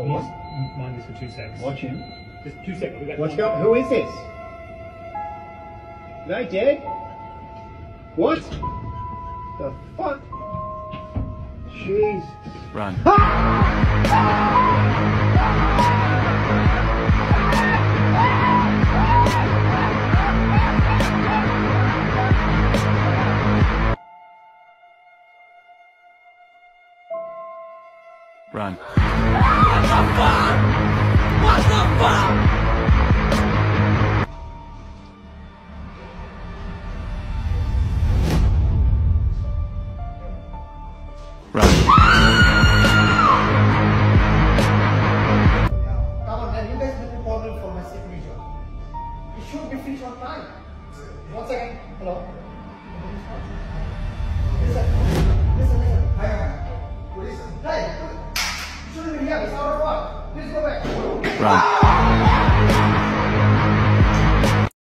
Mind this for 2 seconds. Watch him. Just 2 seconds. What's going? Who is this? Are they dead? What? The fuck? Jeez. Run. Run. What the fuck? What the fuck? Run. Come on, man, you guys make a problem for my signature. It should be finished on time. 1 second. Hello. Listen. Hi. Listen. Hey, you shouldn't be here. It's out of work. Please go back. Run.